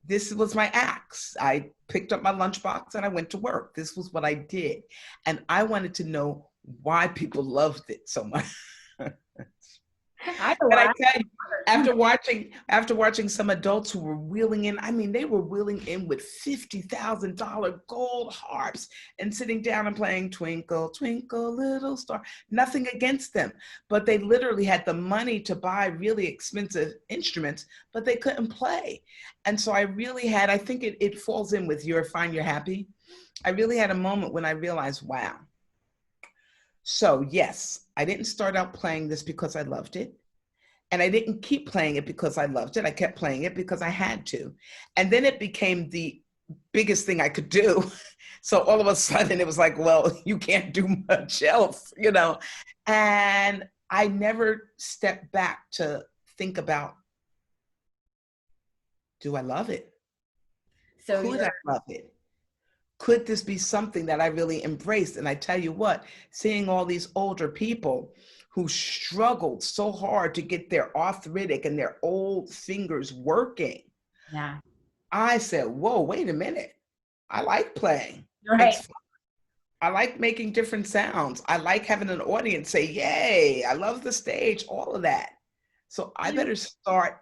This was my acts. I picked up my lunchbox and I went to work. This was what I did. And I wanted to know why people loved it so much. I tell you, after watching some adults who were wheeling in, I mean, they were wheeling in with $50,000 gold harps and sitting down and playing Twinkle, Twinkle, Little Star. Nothing against them, but they literally had the money to buy really expensive instruments, but they couldn't play. And so I think it falls in with You're Fine, You're Happy. I really had a moment when I realized, wow. So yes, I didn't start out playing this because I loved it. And I didn't keep playing it because I loved it. I kept playing it because I had to. And then it became the biggest thing I could do. So all of a sudden it was like, well, you can't do much else, And I never stepped back to think about, do I love it? So could I love it? Could this be something that I really embraced? And I tell you what, seeing all these older people who struggled so hard to get their arthritic and their old fingers working. Yeah. I said, whoa, wait a minute. I like playing. Right. I like making different sounds. I like having an audience say, yay, I love the stage, all of that. So I better start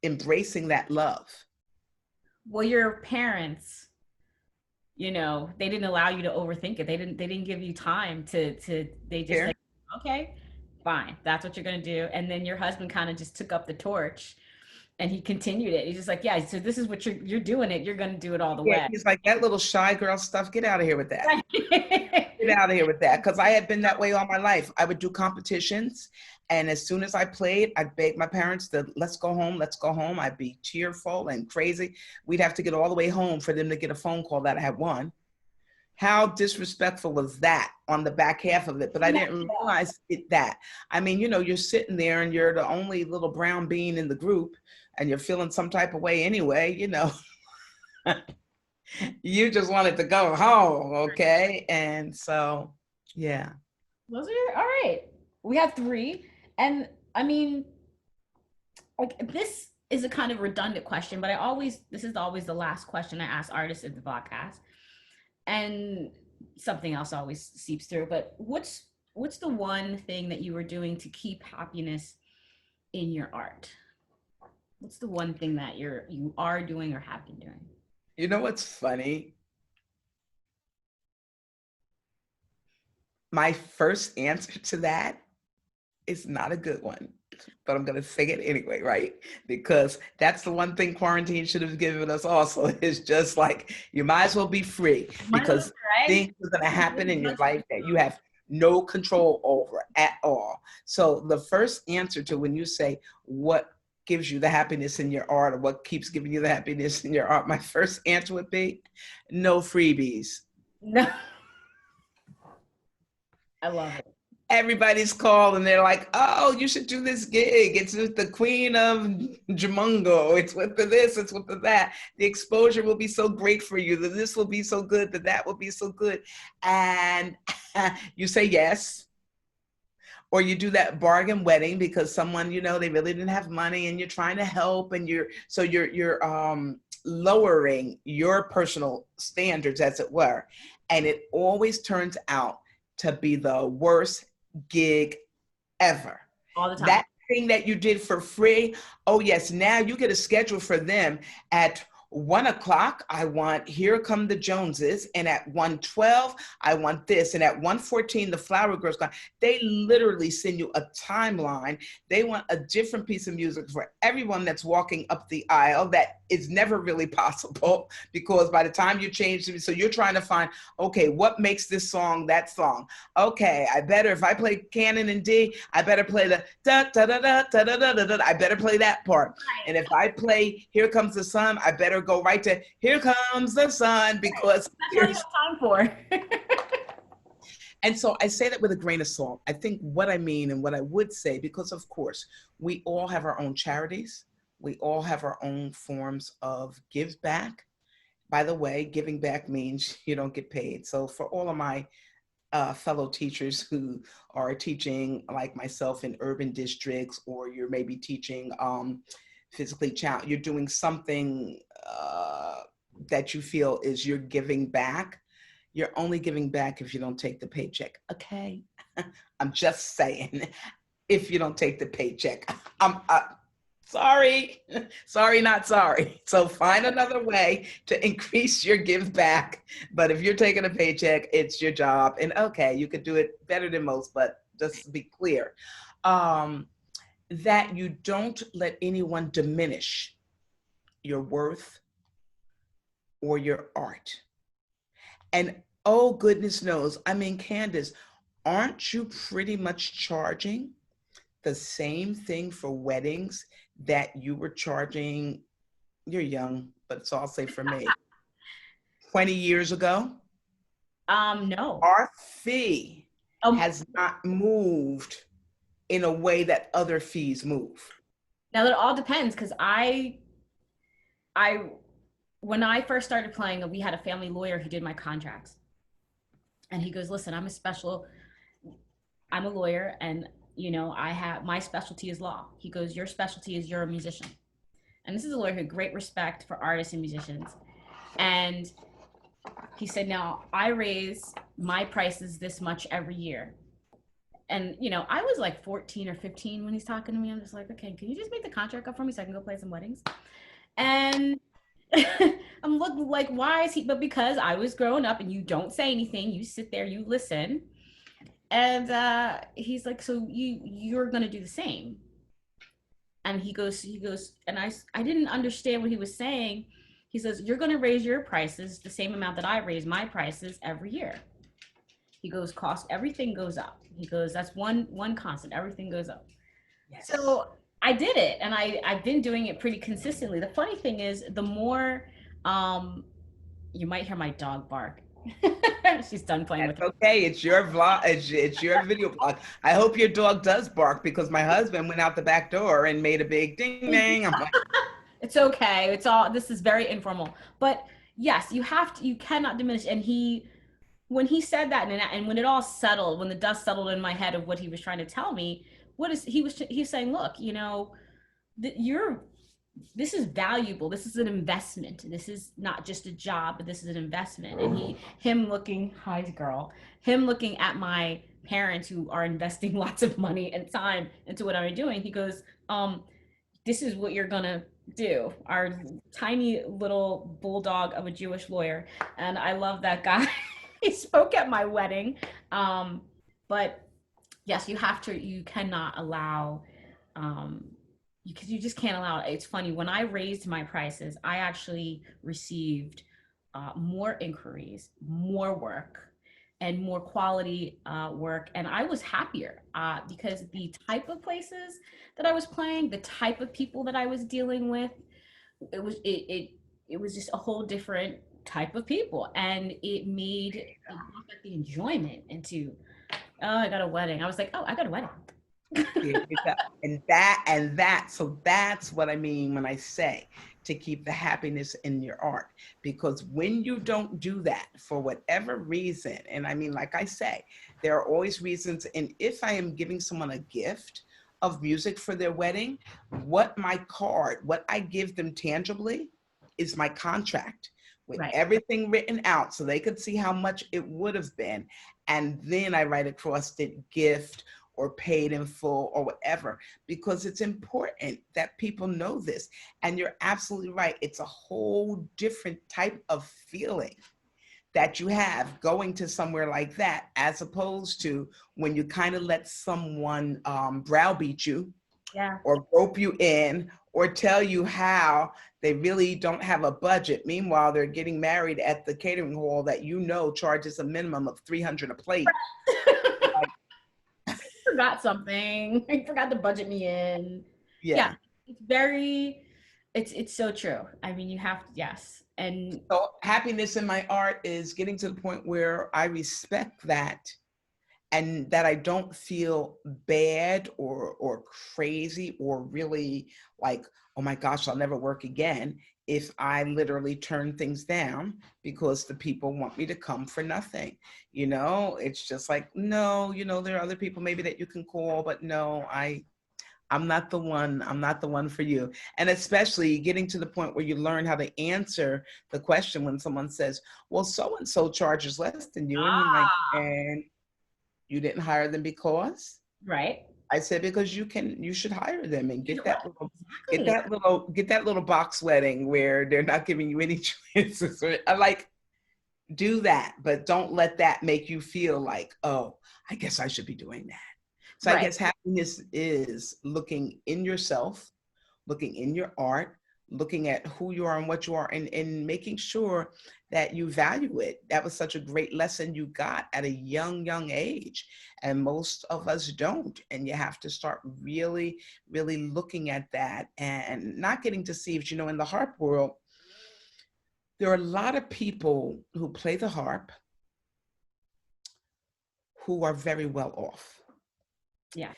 embracing that love. Well, your parents, they didn't allow you to overthink it. They didn't give you time they just like, okay, fine. That's what you're going to do. And then your husband kind of just took up the torch and he continued it. He's just like, yeah, so this is what you're doing it. You're going to do it all the way. He's like, that little shy girl stuff, get out of here with that. Get out of here with that. Because I had been that way all my life. I would do competitions. And as soon as I played, I'd beg my parents to, let's go home, let's go home. I'd be tearful and crazy. We'd have to get all the way home for them to get a phone call that I had won. How disrespectful was that on the back half of it? But I didn't realize that. I mean, you're sitting there and you're the only little brown bean in the group and you're feeling some type of way anyway, You just wanted to go home, okay? And so, yeah. Those are all right. We have 3. And I mean, like, this is a kind of redundant question, but this is always the last question I ask artists in the podcast. And something else always seeps through, but what's the one thing that you were doing to keep happiness in your art? What's the one thing that you are doing or have been doing? You know what's funny? My first answer to that is not a good one, but I'm going to say it anyway, right? Because that's the one thing quarantine should have given us also. It's just like, you might as well be free because things are going to happen in your life that you have no control over at all. So the first answer to when you say, what gives you the happiness in your art, or what keeps giving you the happiness in your art, my first answer would be no freebies. No, I love it. Everybody's called and they're like, oh, you should do this gig. It's with the queen of Jamungo. It's with the this, it's with the that. The exposure will be so great for you. That this will be so good, that will be so good. And you say yes. Or you do that bargain wedding because someone, they really didn't have money and you're trying to help, and you're lowering your personal standards, as it were. And it always turns out to be the worst gig ever. All the time. That thing that you did for free, oh yes, now you get a schedule for them at 1:00. I want Here Come the Joneses, and at 1:12 I want this, and at 1:14 the Flower Girls. They literally send you a timeline. They want a different piece of music for everyone that's walking up the aisle. That is never really possible, because by the time you change it, so you're trying to find, okay, what makes this song that song? Okay, I better, if I play canon in D, I better play the da da da da da da da da. I better play that part. And if I play Here Comes the Sun, I better go right to Here Comes the Sun, because that's what you have time for. And so I say that with a grain of salt. I think what I mean and what I would say, because of course, we all have our own charities. We all have our own forms of give back. By the way, giving back means you don't get paid. So for all of my fellow teachers who are teaching like myself in urban districts, or you're maybe teaching physically challenged, you're doing something that you feel is you're giving back. You're only giving back if you don't take the paycheck. Okay. I'm just saying, if you don't take the paycheck, I'm sorry, not sorry. So find another way to increase your give back. But if you're taking a paycheck, it's your job. And okay, you could do it better than most, but just to be clear, that you don't let anyone diminish your worth or your art. And oh, goodness knows, I mean, Candace, aren't you pretty much charging the same thing for weddings that you were charging? You're young, but so I'll say for me, 20 years ago? No. Our fee has not moved in a way that other fees move. Now that all depends, because when I first started playing, we had a family lawyer who did my contracts. And he goes, listen, I'm a lawyer, and my specialty is law. He goes, your specialty is you're a musician. And this is a lawyer who had great respect for artists and musicians. And he said, now I raise my prices this much every year. And, I was like 14 or 15 when he's talking to me. I'm just like, okay, can you just make the contract up for me so I can go play some weddings? And I'm looking like, why is he? But because I was growing up, and you don't say anything, you sit there, you listen. And he's like, so you're going to do the same. And he goes, and I didn't understand what he was saying. He says, you're going to raise your prices the same amount that I raise my prices every year. He goes, everything goes up. He goes, that's one constant, everything goes up. Yes. So I did it, and I've been doing it pretty consistently. The funny thing is, the more, you might hear my dog bark. She's done playing with it. Okay, it's your vlog, it's your video blog. I hope your dog does bark, because my husband went out the back door and made a big ding ding. I'm like, it's okay. This is very informal. But yes, you cannot diminish. And when he said that, and when it all settled, when the dust settled in my head of what he was trying to tell me, he's saying, look, this is valuable. This is an investment. This is not just a job, but this is an investment. And him looking at my parents who are investing lots of money and time into what I'm doing, he goes, this is what you're gonna do. Our tiny little bulldog of a Jewish lawyer. And I love that guy. He spoke at my wedding. But yes, you cannot allow, because you just can't allow it. It's funny, when I raised my prices, I actually received more inquiries, more work. and more quality work. And I was happier because the type of places that I was playing, the type of people that I was dealing with, it was just a whole different type of people, and it brought back the enjoyment into, oh, I got a wedding. I was like, oh, I got a wedding. There you go. So that's what I mean when I say to keep the happiness in your art. Because when you don't do that for whatever reason, and I mean, like I say, there are always reasons. And if I am giving someone a gift of music for their wedding, what I give them tangibly is my contract with Right. everything written out so they could see how much it would have been. And then I write across the gift or paid in full or whatever, because it's important that people know this. And you're absolutely right. It's a whole different type of feeling that you have going to somewhere like that, as opposed to when you kind of let someone browbeat you Yeah. or rope you in or tell you how they really don't have a budget. Meanwhile, they're getting married at the catering hall that charges a minimum of $300 a plate. Like, Forgot something. I forgot to budget me in. Yeah, yeah. it's very, it's so true. I mean, you have to, yes. And So happiness in my art is getting to the point where I respect that and that I don't feel bad or crazy or really like, oh my gosh, I'll never work again if I literally turn things down because the people want me to come for nothing. It's just like, no, there are other people maybe that you can call, but no, I'm not the one. I'm not the one for you. And especially getting to the point where you learn how to answer the question when someone says, well, so and so charges less than you. And you're like, ah, and you didn't hire them because? right. I said, because you should hire them and You get know what? that little, Exactly. get that little box wedding where they're not giving you any chances. I like, do that, but don't let that make you feel like, oh, I guess I should be doing that. So I Right. guess happiness is looking in yourself, looking in your art, looking at who you are and what you are, and making sure that you value it. That was such a great lesson you got at a young age. And most of us don't. And you have to start really, really looking at that and not getting deceived. In the harp world, there are a lot of people who play the harp who are very well off. Yeah.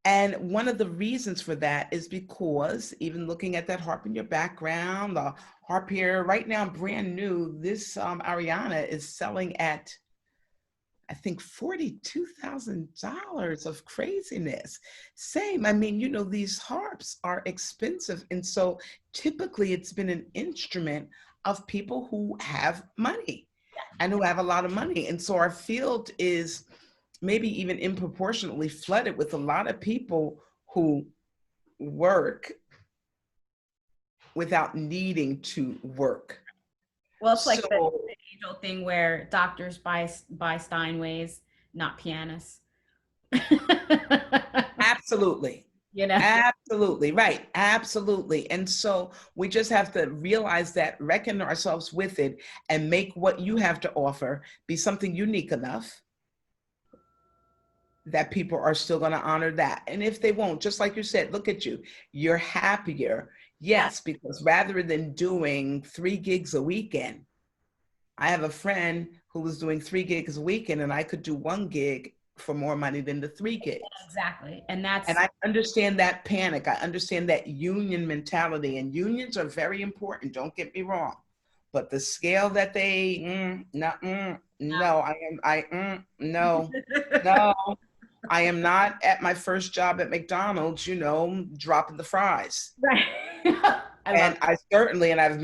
And one of the reasons for that is because even looking at that harp in your background, the harp here right now, brand new, this Ariana is selling at, I think, $42,000 of craziness. Same. I mean, these harps are expensive. And so typically it's been an instrument of people who have money and who have a lot of money. And so our field is maybe even disproportionately flooded with a lot of people who work without needing to work. Well, it's like So the age-old thing where doctors buy Steinways, not pianists. absolutely, You know? absolutely right, absolutely. And so we just have to realize that, reckon ourselves with it, and make what you have to offer be something unique enough that people are still going to honor that. And if they won't, just like you said, look at you, you're happier. Yeah. Yes, because rather than doing 3 gigs a weekend, I have a friend who was doing 3 gigs a weekend, and I could do 1 gig for more money than the 3 gigs. Exactly. And And that's I understand that panic. I understand that union mentality, and unions are very important. Don't get me wrong, but the scale that they, no, no, I am not at my first job at McDonald's, dropping the fries. right. I love And I certainly, and I have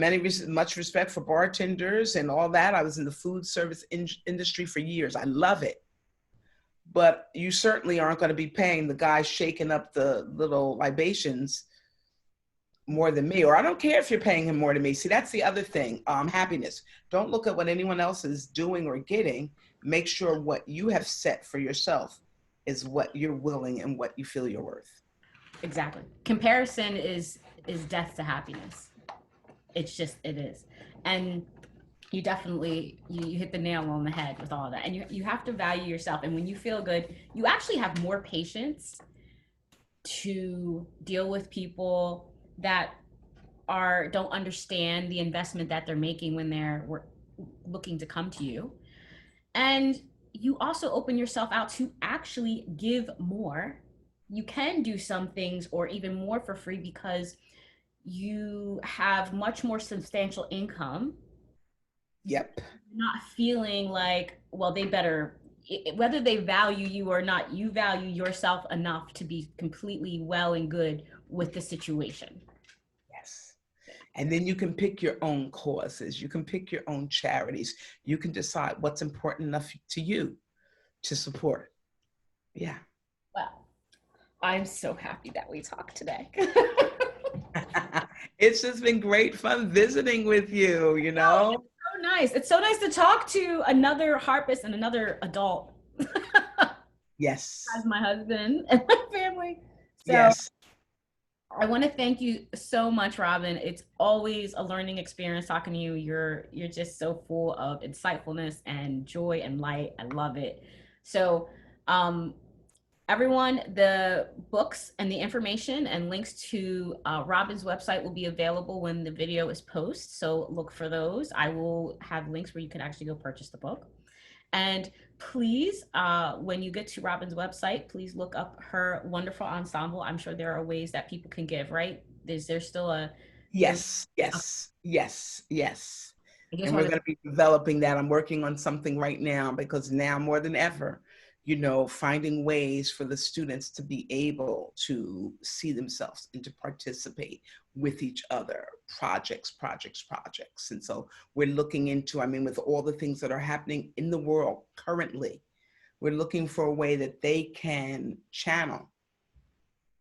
much respect for bartenders and all that. I was in the food service industry for years. I love it. But you certainly aren't going to be paying the guy shaking up the little libations more than me. Or I don't care if you're paying him more than me. See, that's the other thing. Happiness. Don't look at what anyone else is doing or getting. Make sure what you have set for yourself is what you're willing and what you feel you're worth. exactly. Comparison is death to happiness. It is. And you definitely you hit the nail on the head with all of that. And you have to value yourself. And when you feel good, you actually have more patience to deal with people that are don't understand the investment that they're making when they're looking to come to you. And you also open yourself out to actually give more. You can do some things or even more for free because you have much more substantial income, Yep. not feeling like, well, they better, whether they value you or not, you value yourself enough to be completely well and good with the situation. Yes. And then you can pick your own causes. You can pick your own charities. You can decide what's important enough to you to support. Yeah. Well, I'm so happy that we talked today. It's just been great fun visiting with you, you know? So nice. It's so nice to talk to another harpist and another adult Yes. as my husband and my family. So Yes. I want to thank you so much, Robbin. It's always a learning experience talking to you. You're just so full of insightfulness and joy and light. I love it. So um everyone, the books and the information and links to Robbin's website will be available when the video is posted. So look for those. I will have links where you can actually go purchase the book. And please, when you get to Robbin's website, please look up her wonderful ensemble. I'm sure there are ways that people can give, right? Is there still a there? Yes. Yes. Yes. Yes. I just And we're want to. going to be developing that. I'm working on something right now because now more than ever, you know, finding ways for the students to be able to see themselves and to participate with each other, projects. And so we're looking into, I mean, with all the things that are happening in the world currently, we're looking for a way that they can channel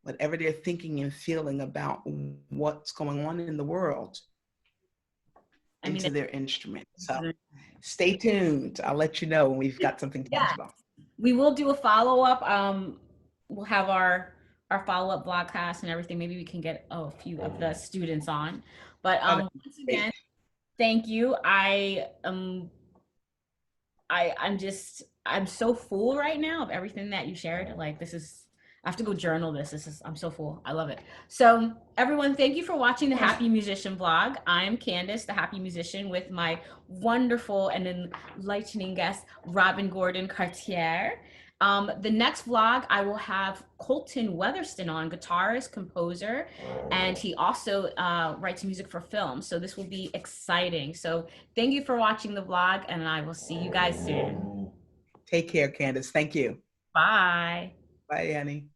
whatever they're thinking and feeling about what's going on in the world I mean, into their instrument. So stay tuned. I'll let you know when we've got something yeah, tangible. we will do a follow up. We'll have our follow up vlogcast and everything. Maybe we can get a few of the students on. But Oh, that'd once be again, great. thank you. I'm so full right now of everything that you shared. Like this is I have to go journal this. I'm so full. I love it. So everyone, thank you for watching the Happy Musician vlog. I'm Candace, the Happy Musician, with my wonderful and enlightening guest, Robbin Gordan Cartier. The next vlog, I will have Colton Weatherston on, guitarist, composer, and he also writes music for film. So this will be exciting. So thank you for watching the vlog, and I will see you guys soon. Take care, Candace. Thank you. Bye. Bye, Annie.